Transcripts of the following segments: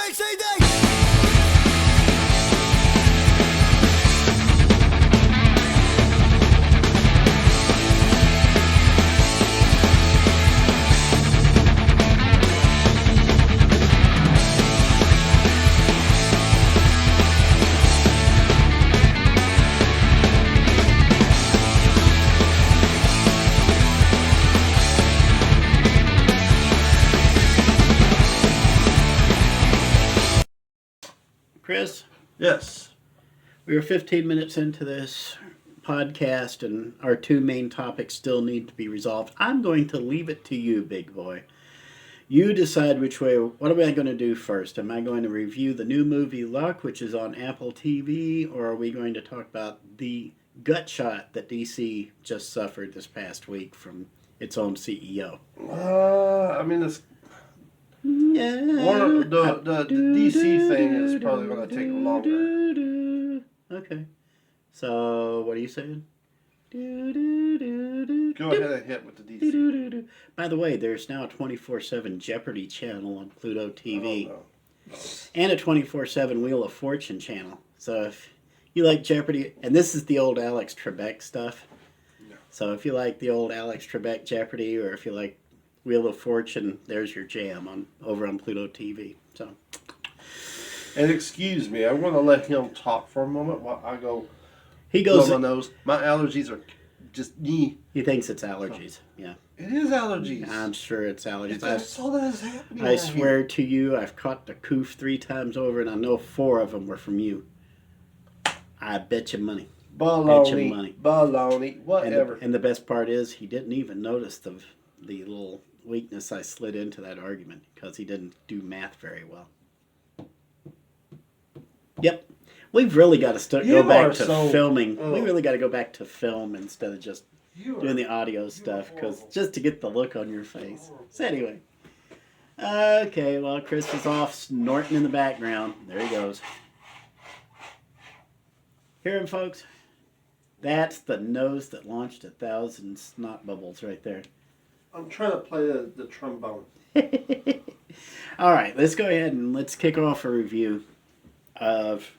next anything! Chris, Yes. we were 15 minutes into this podcast and our two main topics still need to be resolved. I'm going to leave it to you, big boy. You decide which way. What am I going to do first? Am I going to review the new movie Luck, which is on Apple TV, or are we going to talk about the gut shot that DC just suffered this past week from its own CEO? I mean, it's Yeah. the DC thing is probably going to take longer. Okay. So, what are you saying? Go ahead and hit with the DC. By the way, there's now a 24/7 Jeopardy channel on Pluto TV. Oh, no. And a 24/7 Wheel of Fortune channel. So if you like Jeopardy, and this is the old Alex Trebek stuff. No. So if you like the old Alex Trebek Jeopardy, or if you like Wheel of Fortune, there's your jam over on Pluto TV. So. And excuse me, I'm going to let him talk for a moment while I go. He goes. My nose. My allergies are just me. He thinks it's allergies. Yeah. It is allergies. I'm sure it's allergies. That's all that is happening. I swear to you, I've caught the coof 3 times over, and I know 4 of them were from you. I bet you money. Baloney. Baloney. Whatever. And the best part is, he didn't even notice the little weakness I slid into that argument, because he didn't do math very well. Yep. We've really got to go back to filming. We really got to go back to film instead of just doing the audio stuff, because just to get the look on your face. So anyway. Okay, well, Chris is off snorting in the background. There he goes. Hear him, folks? That's the nose that launched 1,000 snot bubbles right there. I'm trying to play the trombone. All right, let's go ahead and let's kick off a review of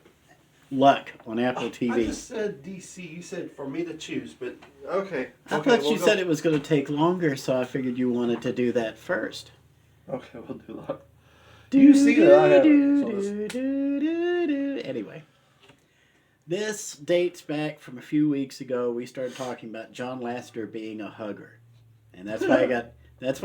Luck on Apple TV. I just said DC. You said for me to choose, but okay. I thought you said it was going to take longer, so I figured you wanted to do that first. Okay, we'll do Luck. Do you see that I have it? Anyway, this dates back from a few weeks ago. We started talking about John Lasseter being a hugger, and that's why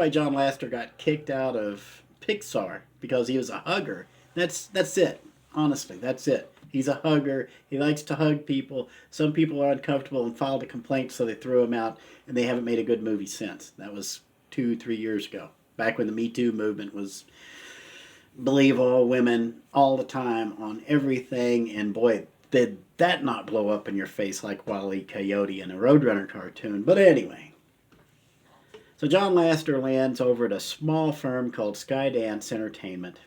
John Lasseter got kicked out of Pixar, because he was a hugger. That's it. Honestly, that's it. He's a hugger. He likes to hug people. Some people are uncomfortable and filed a complaint, so they threw him out, and they haven't made a good movie since. That was 2-3 years ago, back when the Me Too movement was believe all women all the time on everything, and boy, did that not blow up in your face like Wile E. Coyote in a Roadrunner cartoon. But anyway, so John Lasseter lands over at a small firm called Skydance Entertainment.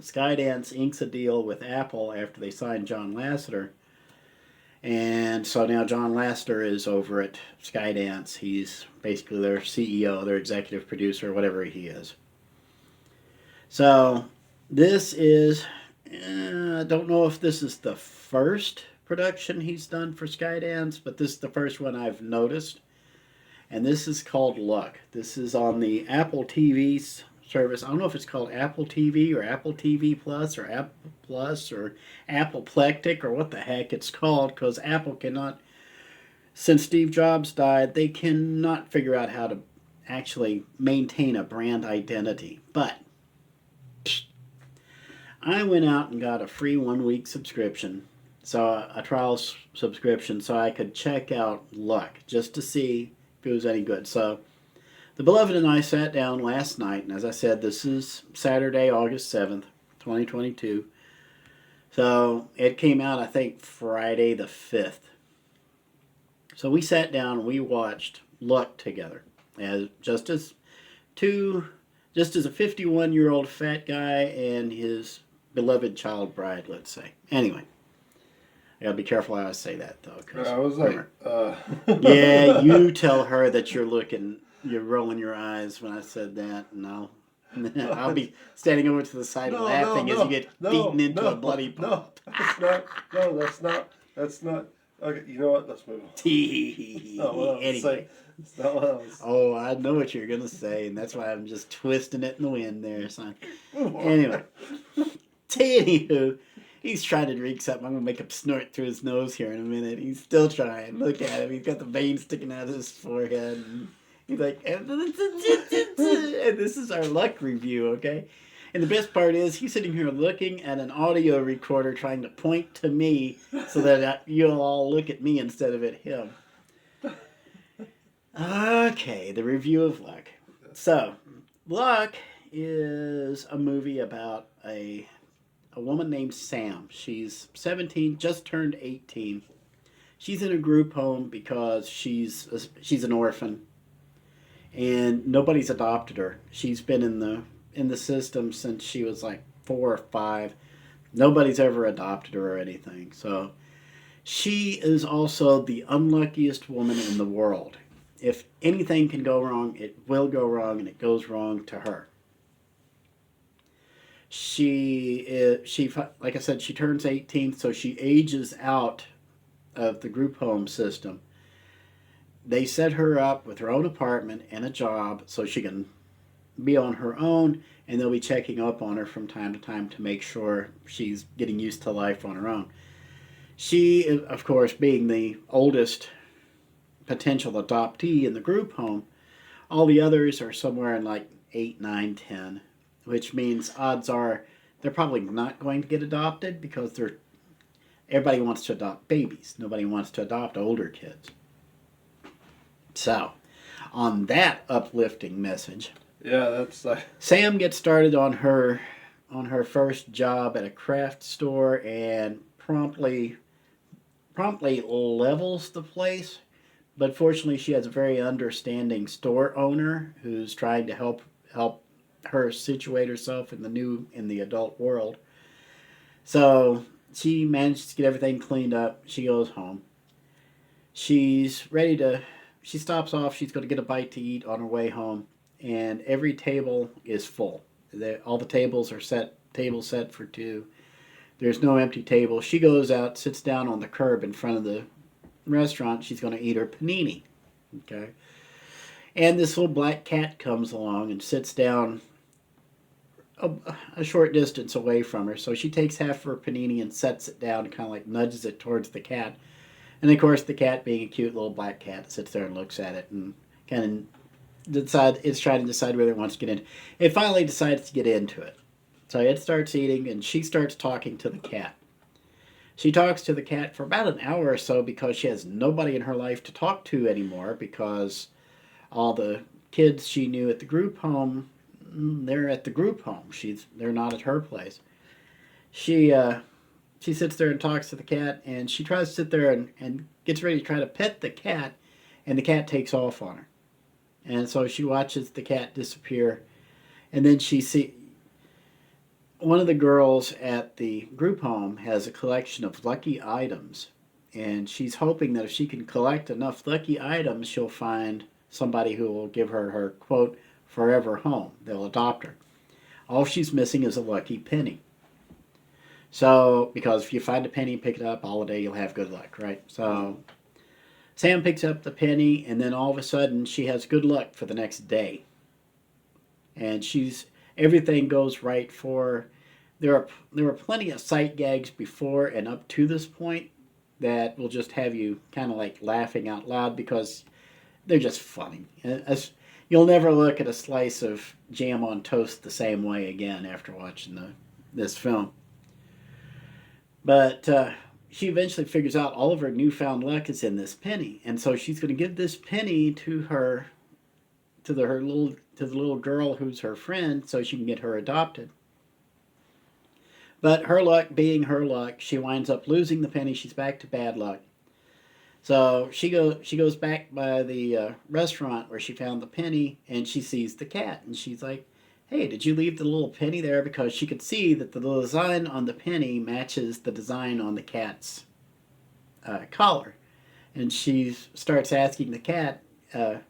Skydance inks a deal with Apple after they signed John Lasseter. And so now John Lasseter is over at Skydance. He's basically their CEO, their executive producer, whatever he is. So this is, I don't know if this is the first production he's done for Skydance, but this is the first one I've noticed. And this is called Luck. This is on the Apple TV service. I don't know if it's called Apple TV or Apple TV Plus or Apple Plus or Appleplectic or what the heck it's called, because Apple cannot, since Steve Jobs died, they cannot figure out how to actually maintain a brand identity. But I went out and got a free 1-week subscription, so a trial subscription, so I could check out Luck just to see if it was any good. So the beloved and I sat down last night, and as I said, this is Saturday, August 7th, 2022. So it came out, I think, Friday the 5th. So we sat down and we watched Luck together, just as a 51-year-old fat guy and his beloved child bride, let's say. Anyway, I gotta be careful how I say that, though. I was like, yeah, you tell her that you're rolling your eyes when I said that, and I'll be standing over to the side laughing as you get beaten into a bloody pulp. That's not. No, that's not. That's not. Okay, you know what? Let's move on. That's not what I was Anyway. saying. That's not what I was. Oh, I know what you're gonna say, and that's why I'm just twisting it in the wind there, son. Move on. Anyway, anywho, he's trying to drink something. I'm gonna make him snort through his nose here in a minute. He's still trying. Look at him. He's got the veins sticking out of his forehead. And he's like, and this is our luck review, okay? And the best part is he's sitting here looking at an audio recorder trying to point to me so that you'll all look at me instead of at him. Okay, the review of Luck. So, Luck is a movie about a woman named Sam. She's 17, just turned 18. She's in a group home because she's an orphan, and nobody's adopted her. She's been in the system since she was like 4 or 5. Nobody's ever adopted her or anything. So, she is also the unluckiest woman in the world. If anything can go wrong, it will go wrong, and it goes wrong to her. She like I said, she turns 18, so she ages out of the group home system. They set her up with her own apartment and a job so she can be on her own, and they'll be checking up on her from time to time to make sure she's getting used to life on her own. She, of course, being the oldest potential adoptee in the group home, all the others are somewhere in like 8, 9, 10, which means odds are they're probably not going to get adopted because everybody wants to adopt babies. Nobody wants to adopt older kids. So, on that uplifting message, Yeah, that's. Sam gets started on her first job at a craft store and promptly levels the place. But fortunately, she has a very understanding store owner who's trying to help her situate herself in the adult world. So she manages to get everything cleaned up. She goes home. She stops off. She's going to get a bite to eat on her way home, and every table is full. All the tables are set for 2. There's no empty table. She goes out, sits down on the curb in front of the restaurant. She's going to eat her panini. Okay. And this little black cat comes along and sits down a short distance away from her. So she takes half of her panini and sets it down, kind of like nudges it towards the cat. And of course, the cat, being a cute little black cat, sits there and looks at it and kind of it's trying to decide whether it wants to get in. It finally decides to get into it. So it starts eating, and she starts talking to the cat. She talks to the cat for about an hour or so because she has nobody in her life to talk to anymore, because all the kids she knew at the group home, they're at the group home. They're not at her place. She sits there and talks to the cat, and she tries to sit there and gets ready to try to pet the cat, and the cat takes off on her. And so she watches the cat disappear, and then she sees one of the girls at the group home has a collection of lucky items, and she's hoping that if she can collect enough lucky items, she'll find somebody who will give her quote, forever home. They'll adopt her. All she's missing is a lucky penny. So, because if you find a penny and pick it up all day, you'll have good luck, right? So, Sam picks up the penny, and then all of a sudden, she has good luck for the next day. And everything goes right for her. There were plenty of sight gags before and up to this point that will just have you kind of like laughing out loud because they're just funny. You'll never look at a slice of jam on toast the same way again after watching this film. But she eventually figures out all of her newfound luck is in this penny, and so she's going to give this penny to the little girl who's her friend, so she can get her adopted. But her luck being her luck, she winds up losing the penny. She's back to bad luck. So she goes back by the restaurant where she found the penny, and she sees the cat, and she's like, "Hey, did you leave the little penny there?" Because she could see that the design on the penny matches the design on the cat's collar. And she starts asking the cat,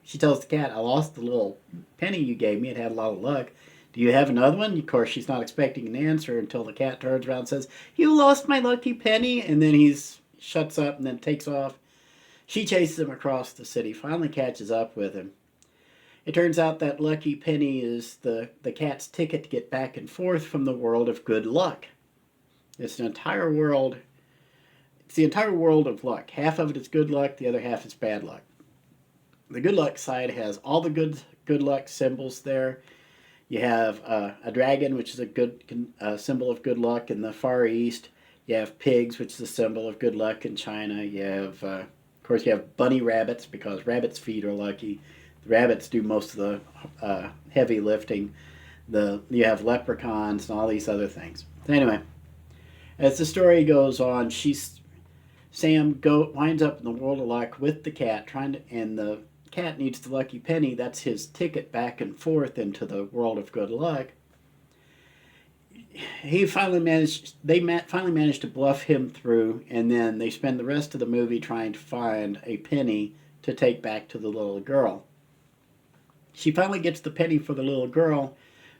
she tells the cat, "I lost the little penny you gave me. It had a lot of luck." Do you have another one? Of course, she's not expecting an answer until the cat turns around and says, "You lost my lucky penny," and then he's shuts up and then takes off. She chases him across the city, finally catches up with him. It turns out that lucky penny is the cat's ticket to get back and forth from the world of good luck. It's an entire world. It's the entire world of luck. Half of it is good luck, the other half is bad luck. The good luck side has all the good luck symbols there. You have a dragon, which is a good symbol of good luck in the Far East. You have pigs, which is a symbol of good luck in China. You have, of course, you have bunny rabbits because rabbits' feet are lucky. The rabbits do most of the heavy lifting. You have leprechauns and all these other things. So anyway, as the story goes on, Sam winds up in the world of luck with the cat, and the cat needs the lucky penny. That's his ticket back and forth into the world of good luck. They finally managed to bluff him through, and then they spend the rest of the movie trying to find a penny to take back to the little girl. She finally gets the penny for the little girl,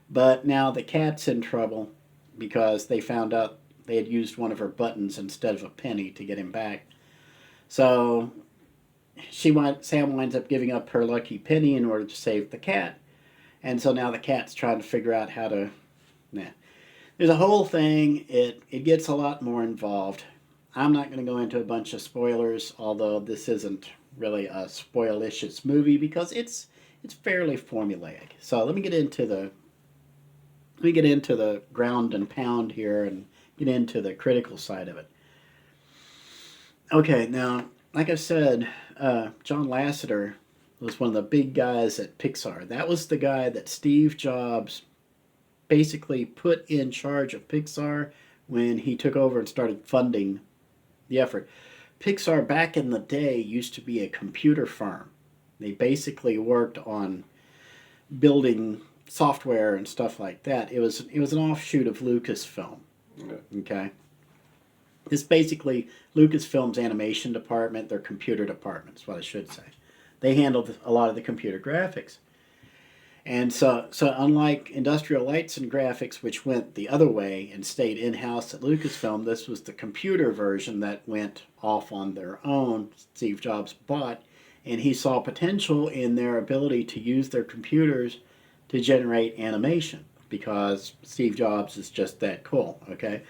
but now the cat's in trouble because they found out they had used one of her buttons instead of a penny to get him back. So Sam winds up giving up her lucky penny in order to save the cat. And so now the cat's trying to figure out how to... There's a whole thing. It gets a lot more involved. I'm not going to go into a bunch of spoilers, although this isn't really a spoilicious movie because it's fairly formulaic. So let me get into the ground and pound here and get into the critical side of it. Okay, now, like I said, John Lasseter was one of the big guys at Pixar. That was the guy that Steve Jobs basically put in charge of Pixar when he took over and started funding the effort. Pixar back in the day used to be a computer firm. They basically worked on building software and stuff like that. It was an offshoot of Lucasfilm. Okay. It's basically Lucasfilm's animation department, their computer department is what I should say. They handled a lot of the computer graphics. And so unlike Industrial Lights and Graphics, which went the other way and stayed in-house at Lucasfilm, this was the computer version that went off on their own. Steve Jobs bought, and he saw potential in their ability to use their computers to generate animation because Steve Jobs is just that cool, okay?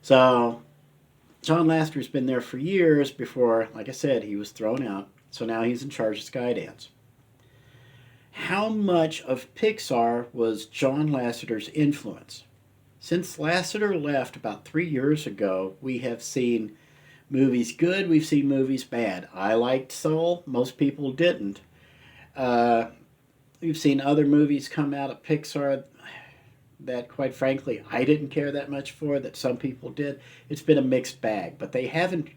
So John Lasseter's been there for years before, like I said, he was thrown out. So now he's in charge of Skydance. How much of Pixar was John Lasseter's influence? Since Lasseter left about 3 years ago, we have seen movies good, we've seen movies bad. I liked Soul, most people didn't. We've seen other movies come out of Pixar that, quite frankly, I didn't care that much for, that some people did. It's been a mixed bag, but they haven't...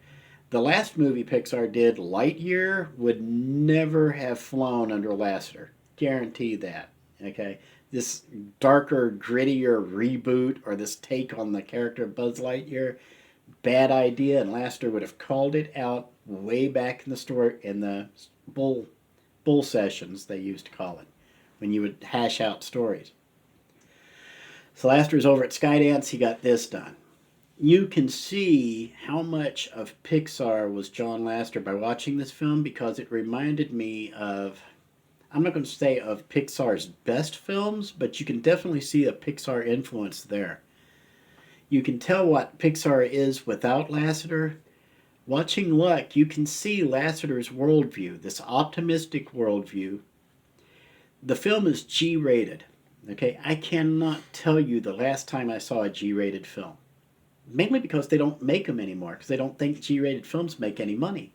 The last movie Pixar did, Lightyear, would never have flown under Lasseter. Guarantee that. Okay, this darker, grittier reboot or this take on the character of Buzz Lightyear, bad idea, and Lasseter would have called it out way back in the story in the bull sessions they used to call it, when you would hash out stories. So Lasseter's over at Skydance. He got this done. You can see how much of Pixar was John Lasseter by watching this film because it reminded me of, I'm not going to say of Pixar's best films, but you can definitely see a Pixar influence there. You can tell what Pixar is without Lasseter. Watching Luck, you can see Lasseter's worldview, this optimistic worldview. The film is G-rated. Okay, I cannot tell you the last time I saw a G-rated film. Mainly because they don't make them anymore, because they don't think G-rated films make any money.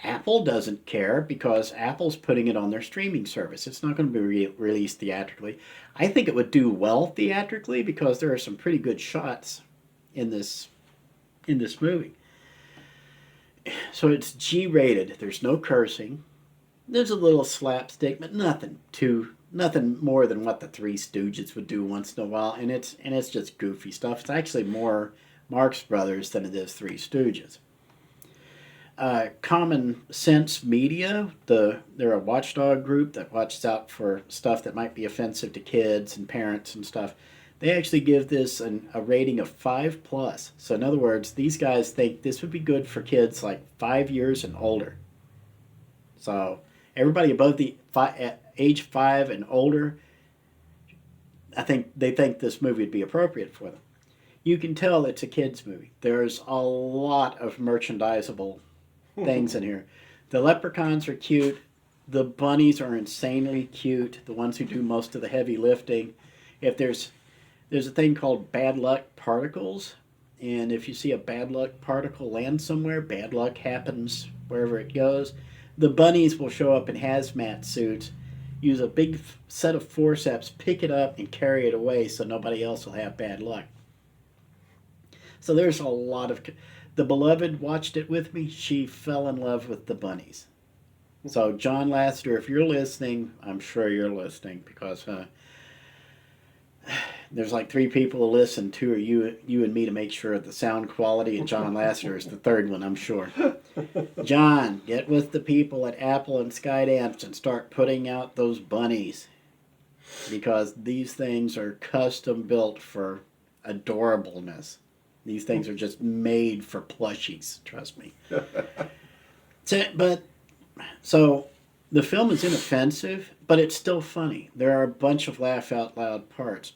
Apple doesn't care because Apple's putting it on their streaming service. It's not going to be released theatrically. I think it would do well theatrically because there are some pretty good shots in this movie. So it's G-rated. There's no cursing. There's a little slapstick, but nothing more than what the Three Stooges would do once in a while, and it's just goofy stuff. It's actually more Marx Brothers than it is Three Stooges. Common Sense Media, they're a watchdog group that watches out for stuff that might be offensive to kids and parents and stuff. They actually give this a rating of 5 plus. So in other words, these guys think this would be good for kids like 5 years and older. So everybody above the age 5 and older, I think they think this movie would be appropriate for them. You can tell it's a kids movie. There's a lot of merchandisable things in here. The leprechauns are cute. The bunnies are insanely cute. The ones who do most of the heavy lifting. If there's a thing called bad luck particles, and if you see a bad luck particle land somewhere, bad luck happens wherever it goes. The bunnies will show up in hazmat suits, use a big set of forceps, pick it up, and carry it away so nobody else will have bad luck. So there's a lot of... The beloved watched it with me. She fell in love with the bunnies. So John Lasseter, if you're listening, I'm sure you're listening, because there's like 3 people to listen. 2 are you and me to make sure of the sound quality, and John Lasseter is the 3rd one, I'm sure. John, get with the people at Apple and Skydance and start putting out those bunnies, because these things are custom built for adorableness. These things are just made for plushies, trust me. So the film is inoffensive, but it's still funny. There are a bunch of laugh out loud parts.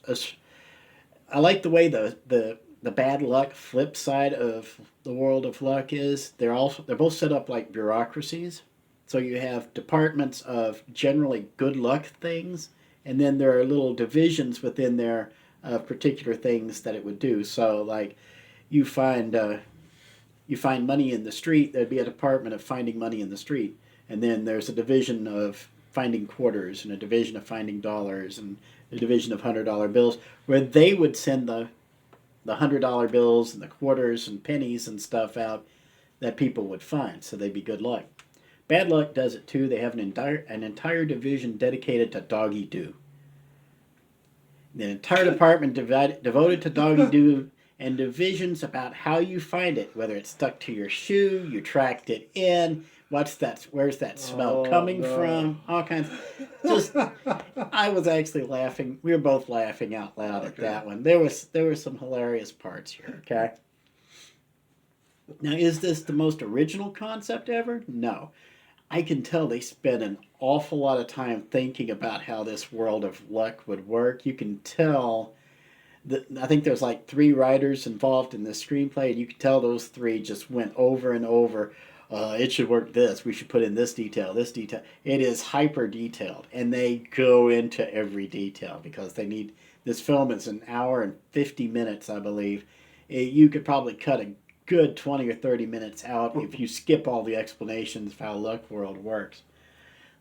I like the way the bad luck flip side of the world of luck is. They're both set up like bureaucracies. So you have departments of generally good luck things, and then there are little divisions within there of particular things that it would do. So like you find money in the street, there'd be a department of finding money in the street. And then there's a division of finding quarters, and a division of finding dollars, and a division of $100 bills, where they would send the $100 bills and the quarters and pennies and stuff out that people would find, so they'd be good luck. Bad Luck does it too. They have an entire division dedicated to doggy doo. The entire department devoted to doggy doo, and divisions about how you find it, whether it's stuck to your shoe, you tracked it in, where's that smell coming from, all kinds. I was actually laughing. We were both laughing out loud at that one. There were some hilarious parts here, okay? Now, is this the most original concept ever? No. I can tell they spent an awful lot of time thinking about how this world of luck would work. You can tell I think there's like 3 writers involved in this screenplay, and you can tell those 3 just went over and over. It should work this. We should put in this detail, this detail. It is hyper detailed, and they go into every detail because they need. This film is an hour and 50 minutes, I believe. You could probably cut a good 20 or 30 minutes out if you skip all the explanations of how Luck World works.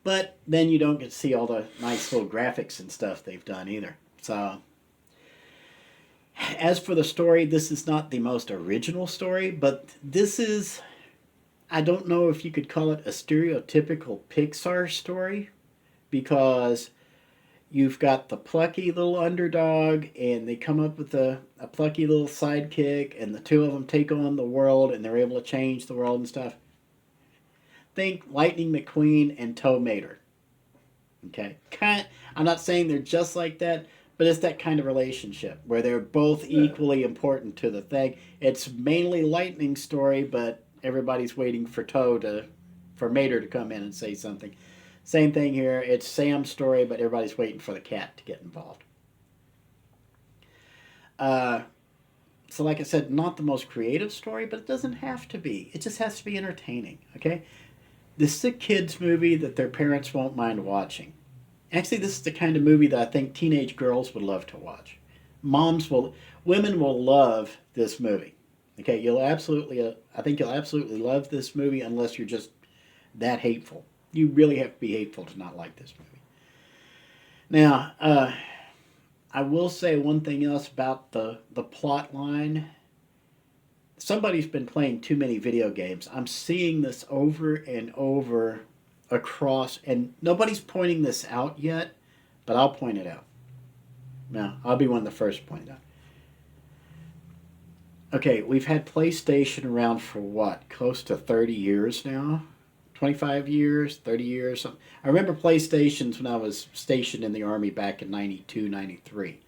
But then you don't get to see all the nice little graphics and stuff they've done either. So, as for the story, this is not the most original story, but this is, I don't know if you could call it a stereotypical Pixar story, because you've got the plucky little underdog, and they come up with a plucky little sidekick, and the 2 of them take on the world, and they're able to change the world and stuff. Think Lightning McQueen and Tow Mater. Okay? I'm not saying they're just like that, but it's that kind of relationship where they're both equally important to the thing. It's mainly Lightning's story, but everybody's waiting for Mater to come in and say something. Same thing here. It's Sam's story, but everybody's waiting for the cat to get involved. So like I said, not the most creative story, but it doesn't have to be. It just has to be entertaining, okay? This is a kid's movie that their parents won't mind watching. Actually, this is the kind of movie that I think teenage girls would love to watch. Women will love this movie. Okay, I think you'll absolutely love this movie unless you're just that hateful. You really have to be hateful to not like this movie. Now, I will say one thing else about the plot line. Somebody's been playing too many video games. I'm seeing this over and over across, and nobody's pointing this out yet, but I'll point it out. Now, I'll be one of the first to point it Okay, we've had PlayStation around for what? Close to 30 years now? 25 years, 30 years. I remember PlayStations when I was stationed in the Army back in 92, 93.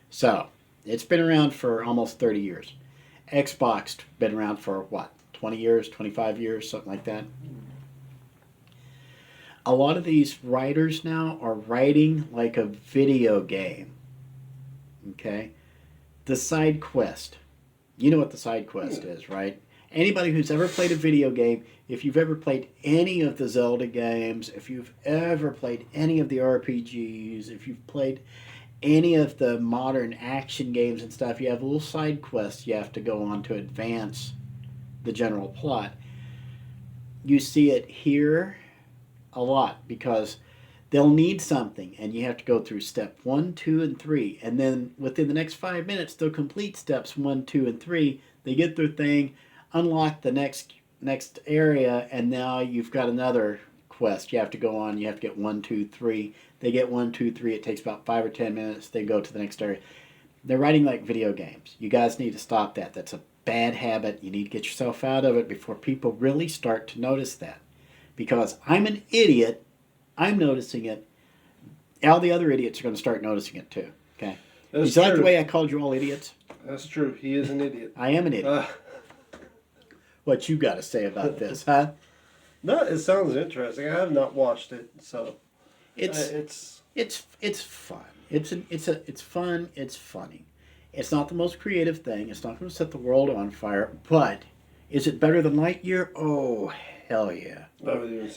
So, it's been around for almost 30 years. Xbox been around for what? 20 years, 25 years, something like that. A lot of these writers now are writing like a video game. Okay? The side quest. You know what the side quest is, right? Anybody who's ever played a video game, if you've ever played any of the Zelda games, if you've ever played any of the RPGs, if you've played any of the modern action games and stuff, you have little side quests you have to go on to advance the general plot. You see it here a lot because they'll need something and you have to go through step 1, 2, and 3, and then within the next 5 minutes they'll complete steps 1, 2, and 3. They get their thing, unlock the next area, and now you've got another quest you have to go on. You have to get 1, 2, 3. They get 1, 2, 3. It takes about 5 or 10 minutes. They go to the next area. They're writing like video games. You guys need to stop that. That's a bad habit. You need to get yourself out of it before people really start to notice that. Because I'm an idiot, I'm noticing it. All the other idiots are going to start noticing it too. Okay. Is that the way I called you all idiots? That's true. He is an idiot. I am an idiot. What you got to say about this, huh? No, it sounds interesting. I have not watched it, so it's fun. It's fun. It's funny. It's not the most creative thing. It's not going to set the world on fire. But is it better than Lightyear? Oh, hell yeah!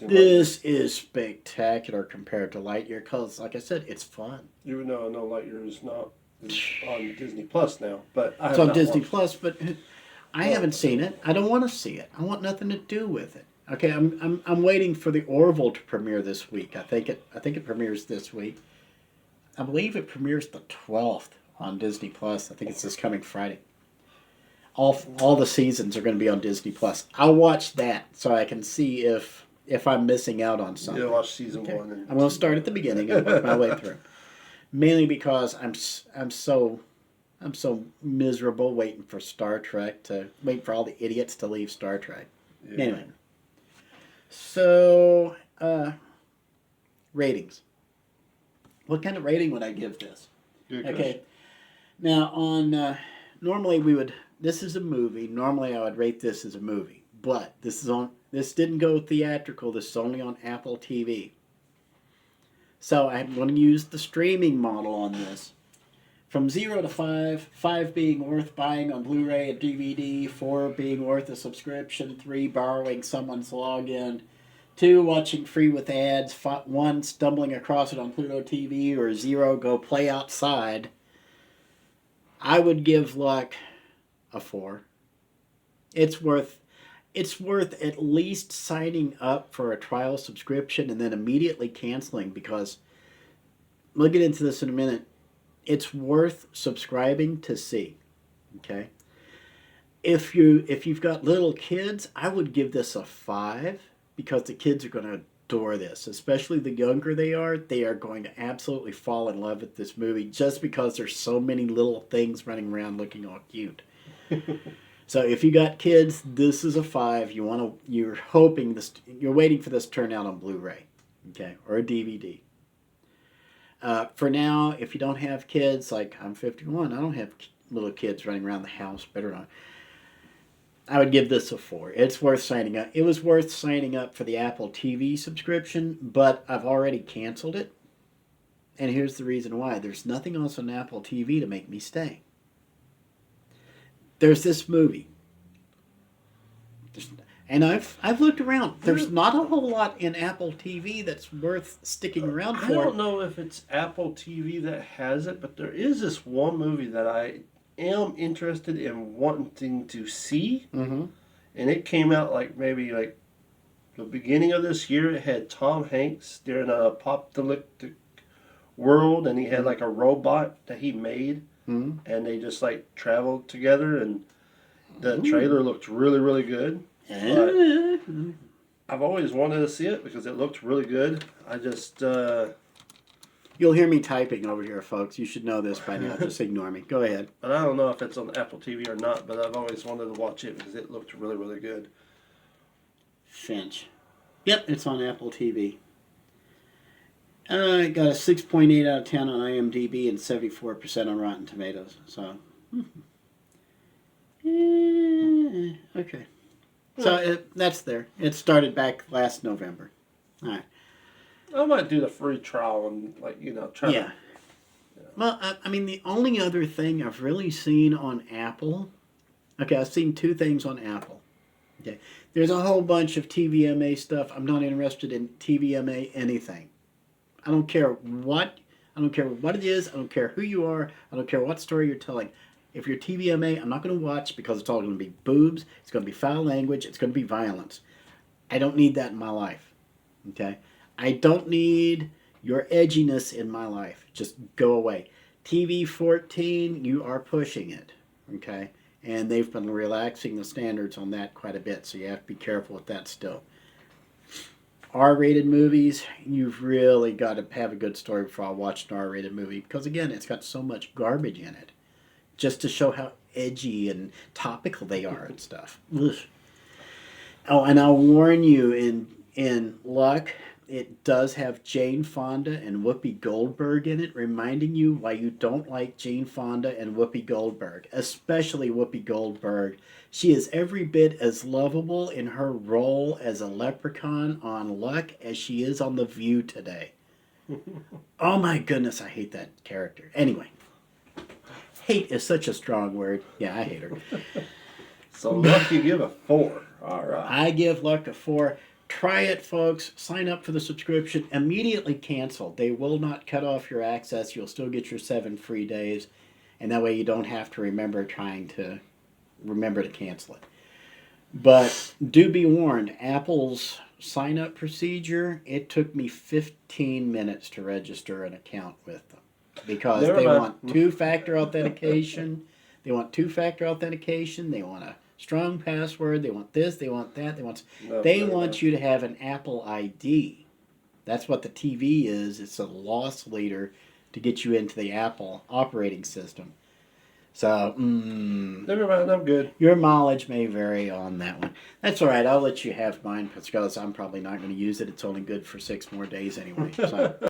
This is spectacular compared to Lightyear because, like I said, it's fun. Even though I know Lightyear is not on Disney Plus now, but it's on Disney Plus. But I haven't seen it. I don't want to see it. I want nothing to do with it. Okay, I'm waiting for the Orville to premiere this week. I think it premieres this week. I believe it premieres the 12th on Disney Plus. I think it's this coming Friday. All the seasons are going to be on Disney Plus. I'll watch that so I can see if I'm missing out on something. You'll watch season 1. I'm going to start at the beginning and work my way through. Mainly because I'm so miserable waiting for Star Trek waiting for all the idiots to leave Star Trek. Yeah. Anyway, so ratings. What kind of rating would I give this? Good okay. Question. Now on normally we would. This is a movie. Normally I would rate this as a movie, but this didn't go theatrical. This is only on Apple TV. So I'm going to use the streaming model on this. From 0 to 5, 5 being worth buying on Blu-ray and DVD, 4 being worth a subscription, 3 borrowing someone's login, 2 watching free with ads, 1 stumbling across it on Pluto TV, or 0 go play outside. I would give Luck a 4. It's worth at least signing up for a trial subscription and then immediately canceling, because we'll get into this in a minute. It's worth subscribing to see. Okay? If you've got little kids, I would give this a 5 because the kids are going to adore this. Especially the younger they are going to absolutely fall in love with this movie just because there's so many little things running around looking all cute. So if you got kids, this is a 5. You're hoping this. You're waiting for this to turn out on Blu-ray, okay, or a DVD. For now, if you don't have kids, like I'm 51, I don't have little kids running around the house. Better not. I would give this a 4. It's worth signing up. It was worth signing up for the Apple TV subscription, but I've already canceled it. And here's the reason why. There's nothing else on Apple TV to make me stay. There's this movie. And I've looked around. There's not a whole lot in Apple TV that's worth sticking around for. I don't know if it's Apple TV that has it, but there is this one movie that I am interested in wanting to see. Mm-hmm. And it came out maybe the beginning of this year. It had Tom Hanks. They're in a apocalyptic world, and he had a robot that he made. Mm-hmm. And they just traveled together, and the trailer looked really, really good. But I've always wanted to see it because it looked really good. I just You'll hear me typing over here, folks. You should know this by now. Just ignore me. Go ahead. And I don't know if it's on Apple TV or not, but I've always wanted to watch it because it looked really, really good. Finch. Yep, it's on Apple TV. It got a 6.8 out of 10 on IMDb and 74% on Rotten Tomatoes. So, okay. So that's there. It started back last November. All right. I might do the free trial and try. Yeah. Well, I mean, the only other thing I've really seen on Apple. Okay, I've seen two things on Apple. Okay, there's a whole bunch of TVMA stuff. I'm not interested in TVMA anything. I don't care what. I don't care what it is. I don't care who you are. I don't care what story you're telling. If you're TVMA, I'm not going to watch because it's all going to be boobs. It's going to be foul language. It's going to be violence. I don't need that in my life. Okay, I don't need your edginess in my life. Just go away. TV 14, you are pushing it. Okay. And they've been relaxing the standards on that quite a bit, so you have to be careful with that still. R-rated movies, you've really got to have a good story before I'll watch an R-rated movie, because again, it's got so much garbage in it, just to show how edgy and topical they are and stuff. Ugh. Oh, and I'll warn you, in Luck, it does have Jane Fonda and Whoopi Goldberg in it, reminding you why you don't like Jane Fonda and Whoopi Goldberg, especially Whoopi Goldberg. She is every bit as lovable in her role as a leprechaun on Luck as she is on The View today. Oh my goodness, I hate that character. Anyway, hate is such a strong word. Yeah, I hate her. So Luck, you give a 4. All right. I give Luck a 4. Try it, folks. Sign up for the subscription. Immediately cancel. They will not cut off your access. You'll still get your 7 free days. And that way you don't have to remember to cancel it. But do be warned, Apple's sign-up procedure, it took me 15 minutes to register an account with them. Because they want two-factor authentication. They want a strong password. They want this. They want that. They want you to have an Apple ID. That's what the TV is. It's a loss leader to get you into the Apple operating system. So, Never mind. I'm good. Your mileage may vary on that one. That's all right. I'll let you have mine because I'm probably not going to use it. It's only good for 6 more days anyway. So.